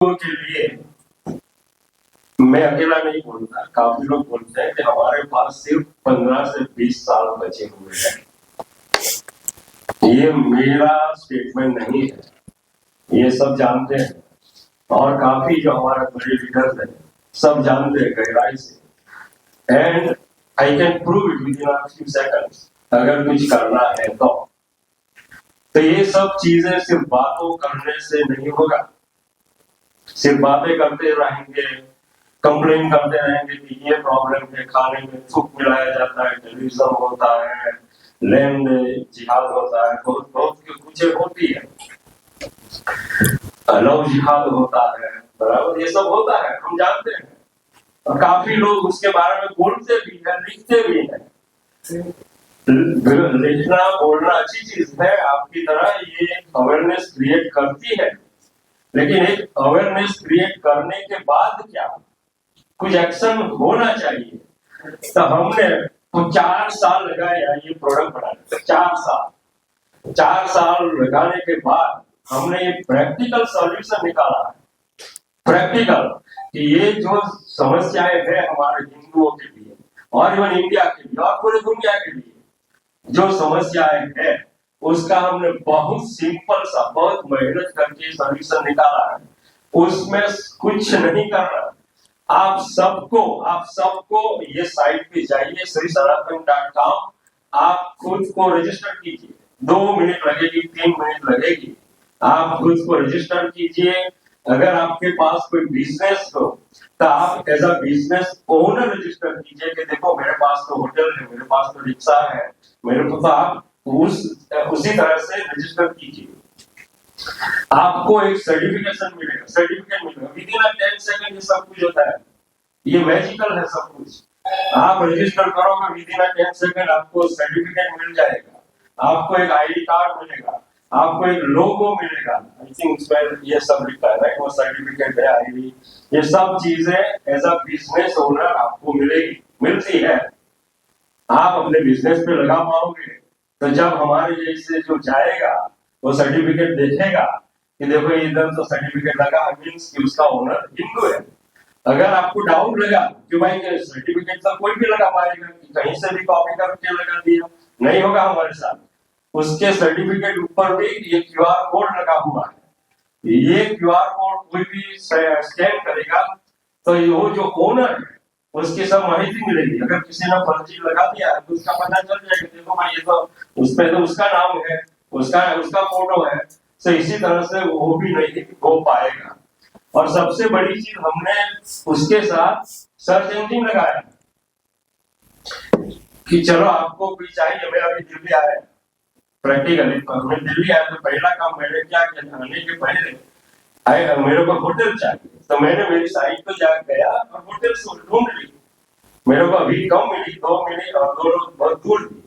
के लिए मैं अकेला नहीं बोलता, काफी लोग बोलते हैं कि हमारे पास सिर्फ 15 से 20 साल बचे हुए हैं। ये मेरा स्टेटमेंट नहीं है, ये सब जानते हैं और काफी जो हमारे बड़े लीडर्स हैं सब जानते हैं गहराई से। And I can prove it with in a few seconds अगर कुछ करना है तो ये सब चीजें सिर्फ बातों करने से नहीं होगा। सिर्फ बातें करते रहेंगे, कंप्लेन करते रहेंगे कि ये प्रॉब्लम है, खाने में थूक मिलाया जाता है, टेररिज्म होता है, लैंड जिहाद होता है, बहुत बहुत कुछ होती है, लव जिहाद होता है, बराबर, ये सब होता है, हम जानते हैं और काफी लोग उसके बारे में बोलते भी हैं, लिखते भी हैं। लिखना बोलना अच्छी चीज है, आपकी तरह ये अवेयरनेस क्रिएट करती है, लेकिन एक अवेयरनेस क्रिएट करने के बाद क्या कुछ एक्शन होना चाहिए। तो हमने तो 4 साल लगाया ये प्रोडक्ट बनाने, 4 साल लगाने के बाद हमने ये प्रैक्टिकल सॉल्यूशन निकाला है। प्रैक्टिकल कि ये जो समस्याएं है हमारे हिंदुओं के लिए और इवन इंडिया के लिए और पूरी दुनिया के लिए जो समस्याएं है उसका हमने बहुत सिंपल सा, बहुत मेहनत करके सॉल्यूशन निकाला है। उसमें कुछ नहीं करना, आप सबको ये साइट पे जाइए srisaratan.com, आप खुद को रजिस्टर कीजिए। 2 मिनट लगेगी, 3 मिनट लगेगी, आप खुद को रजिस्टर कीजिए। अगर आपके पास कोई बिजनेस हो तो आप as a business owner register कीजिए कि देखो मेरे पास तो होटल है, मेरे पास तो रिक्शा है, मेरे को तो आप उसी तरह से रजिस्टर कीजिए। आपको एक सर्टिफिकेट मिलेगा विद इन 10 सेकंड। ये सब कुछ होता है, ये मैजिकल है सब कुछ। आप रजिस्टर करोगे विद इन 10 सेकंड आपको सर्टिफिकेट मिल जाएगा, आपको एक आईडी कार्ड मिलेगा, आपको एक लोगो मिलेगा। आई थिंक उसमें ये सब लिखा है, राइट? वो सर्टिफिकेट है, आईडी, ये सब चीजें एज अ बिजनेस ओनर आपको मिलती है। आप अपने बिजनेस पे लगा पाओगे तो जब हमारे जैसे जो जाएगा वो सर्टिफिकेट देखेगा कि देखो इधर तो सर्टिफिकेट लगा, मींस कि उसका ओनर हिंदू है। अगर आपको डाउट लगा कि भाई सर्टिफिकेट तो कोई भी लगा पाएगा, कहीं से भी कॉपी करके लगा दिया, नहीं होगा हमारे साथ। उसके सर्टिफिकेट ऊपर भी ये क्यूआर कोड लगा हुआ है, ये क्यूआर कोड कोई भी स्कैन करेगा तो वो जो ओनर है उसकी सब माहिती मिलेगी। अगर किसी ने फर्जी लगा दिया तो उसका पता चल जाएगा, देखो भाई ये तो उसपे तो उसका नाम है, उसका फोटो है। तो इसी तरह से वो भी नहीं हो पाएगा। और सबसे बड़ी चीज हमने उसके साथ सर्च इंजन लगाया कि चलो आपको कोई चाहिए। मैं अभी दिल्ली आया प्रैक्टिकली, मैं दिल्ली आया तो पहला काम मैंने क्या किया, आने के पहले मेरे को होटल चाहिए, तो मैंने मेरी साइट पे जा गया और होटल ढूंढ ली। मेरे को अभी कम मिली, 2 मिली और 2 बहुत दूर थी।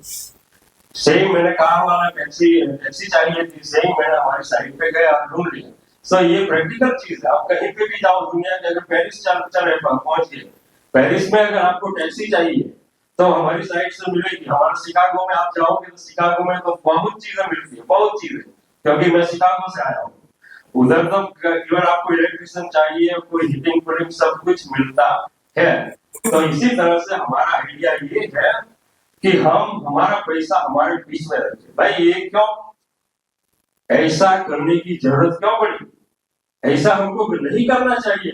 सही मैंने कार वाला टैक्सी चाहिए थी, सही मैंने हमारी साइट पे गया और ढूंढ लिया। सो ये प्रैक्टिकल चीज है। आप कहीं पे भी जाओ दुनिया के, अगर पेरिस चले पहुंच गए, पेरिस में अगर आपको टैक्सी चाहिए तो हमारी साइट से मिलेगी। हमारे शिकागो में आप जाओगे तो शिकागो में तो बहुत चीजें मिलती है, बहुत चीजें, क्योंकि मैं शिकागो से आया हूँ। उधर तो इवन आपको इलेक्ट्रिशियन चाहिए, कोई हीटिंग कूलिंग सब कुछ मिलता है। तो इसी तरह से हमारा आइडिया ये है कि हम हमारा पैसा हमारे बीच में रखें। भाई ये क्यों ऐसा करने की जरूरत क्यों पड़ी? ऐसा हमको नहीं करना चाहिए,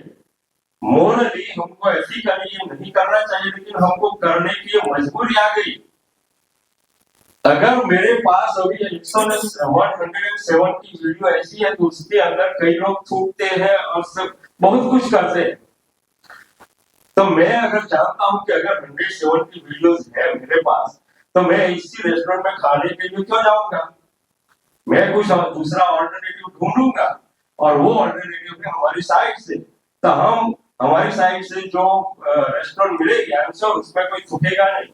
मोरली हमको एथिकली नहीं करना चाहिए, लेकिन हमको करने की मजबूरी आ गई। अगर मेरे पास अभी 170 वीडियो ऐसी है तो उसके अंदर कई लोग थूकते हैं और सब बहुत कुछ करते हैं। तो मैं अगर जानता हूं कि अगर 170 वीडियोस है मेरे पास तो मैं इसी रेस्टोरेंट में खाने के लिए क्यों जाऊंगा? मैं कुछ दूसरा ऑल्टरनेटिव ढूंढूंगा और वो ऑल्टरनेटिव है हमारी साइड से। तो हम हमारी साइड से जो रेस्टोरेंट मिलेगी आई एम श्योर उसमें कोई थूकेगा नहीं।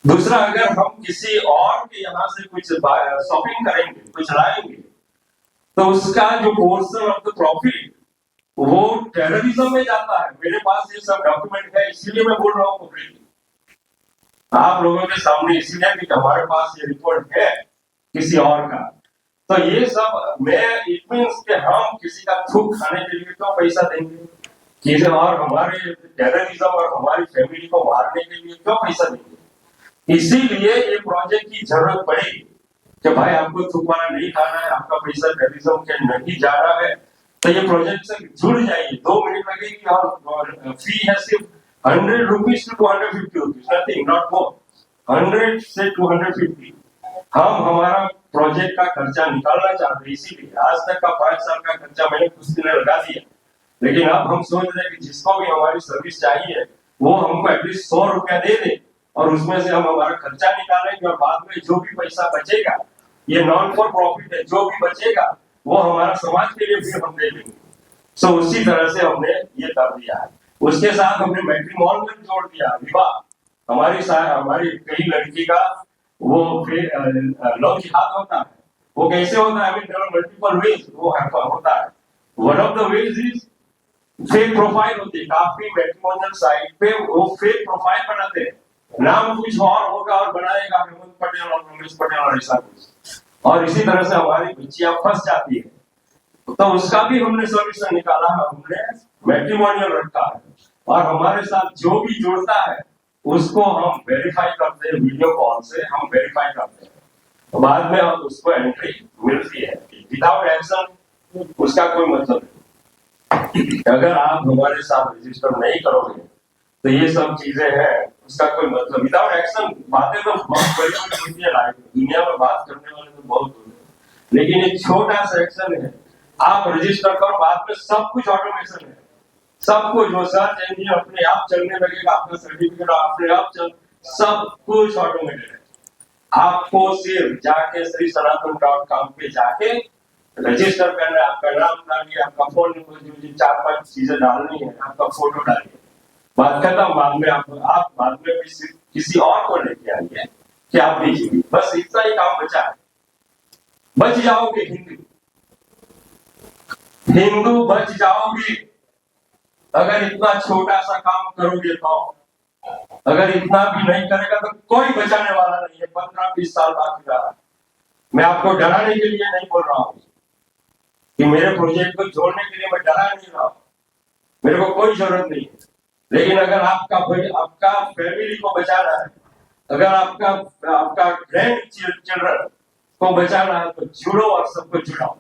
दूसरा, अगर हम किसी और के यहाँ से कुछ शॉपिंग करेंगे, कुछ लाएंगे, तो उसका जो पोर्शन ऑफ द प्रॉफिट वो टेररिज्म में जाता है। मेरे पास ये सब डॉक्यूमेंट है, इसीलिए मैं बोल रहा हूँ पब्लिकली आप लोगों के सामने, इसीलिए कि हमारे पास ये रिपोर्ट है किसी और का। तो ये सब मैं इट मीन्स कि हम किसी का थूक खाने के लिए क्यों पैसा देंगे, किसी और हमारे टेररिज्म और हमारी फैमिली को मारने के लिए क्यों पैसा देंगे। इसीलिए ये प्रोजेक्ट की जरूरत पड़ी कि भाई आपको थूक वाला नहीं खाना है, आपका पैसा टेररिज्म के नहीं जा रहा है, तो ये प्रोजेक्ट से जुड़ जाइए। 2 मिनट लगेगी और फी है सिर्फ 100 rupees to 250 rupees, nothing not more, 100 से 250। हम हमारा प्रोजेक्ट का खर्चा निकालना चाहते हैं, इसीलिए आज तक का 5 साल का खर्चा मैंने कुछ दिन लगा दिया, लेकिन अब हम सोच रहे हैं कि जिसको भी हमारी सर्विस चाहिए वो हमको एटलीस्ट 100 रुपया दे दे और उसमें से हम हमारा खर्चा निकालेंगे और बाद में जो भी पैसा बचेगा, ये नॉन फॉर प्रॉफिट है, जो भी बचेगा वो हमारा समाज के लिए भी हम दे देंगे। सो उसी तरह से हमने ये कर दिया है। उसके साथ हमने मैट्रिमोनियल जोड़ दिया, विवाह। हमारी कई लड़की का वो लव जिहाद होता है, वो कैसे होता है, मल्टीपल वेज वो होता है। One of the ways is fake profile होती है, काफी मैट्रिमोनियल साइट पे वो फेक प्रोफाइल बनाते हैं, नाम कुछ और होगा और बनाएगा हेमंत पटेल और रमेश पटेल और ऐसा कुछ, और इसी तरह से हमारी बच्चियां फंस जाती है। तो उसका भी हमने सोल्यूशन निकाला है, हमने मैट्रिमोनियल रखा है और हमारे साथ जो भी जुड़ता है उसको हम वेरीफाई करते हैं, वीडियो कॉल से हम वेरीफाई करते हैं, तो बाद में हम उसको एंट्री मिलती है। विदाउट एक्शन उसका कोई मतलब नहीं। अगर आप हमारे साथ रजिस्टर नहीं करोगे तो ये सब चीजें हैं, उसका कोई मतलब। विदाउट एक्शन बातें तो बहुत बड़ी होती है, दुनिया में बात करने वाले तो बहुत होते हैं, लेकिन एक छोटा सा एक्शन है, आप रजिस्टर करो, बाद में सब कुछ ऑटोमेशन है, सब कुछ वो सर्च इंजन अपने आप चलने लगेगा, आपका सर्टिफिकेट अपने आप चल, सब कुछ ऑटोमेटेड है। आपको सिर्फ जाके श्रीसनातन.com पे जाके रजिस्टर करना है, आपका नाम डालिए, आपका फोन नंबर, जो 4-5 चीजें डालनी है, आपका फोटो डालिए, बात खत्म। बाद में आप बाद में किसी और को लेके आइए कि आप दीजिए, बस इतना ही काम बचा है। बच जाओगे हिंदू बच जाओगे अगर इतना छोटा सा काम करोगे तो। अगर इतना भी नहीं करेगा तो कोई बचाने वाला नहीं है। 15-20 साल बाकी रहा, मैं आपको डराने के लिए नहीं बोल रहा हूं कि मेरे प्रोजेक्ट को जोड़ने के लिए मैं डरा नहीं रहा हूं, मेरे को कोई जरूरत नहीं है, लेकिन अगर आपका फैमिली को बचाना है, अगर आपका ग्रैंड चिल्ड्रन को बचाना है तो जुड़ो और सबको जुड़ाओ।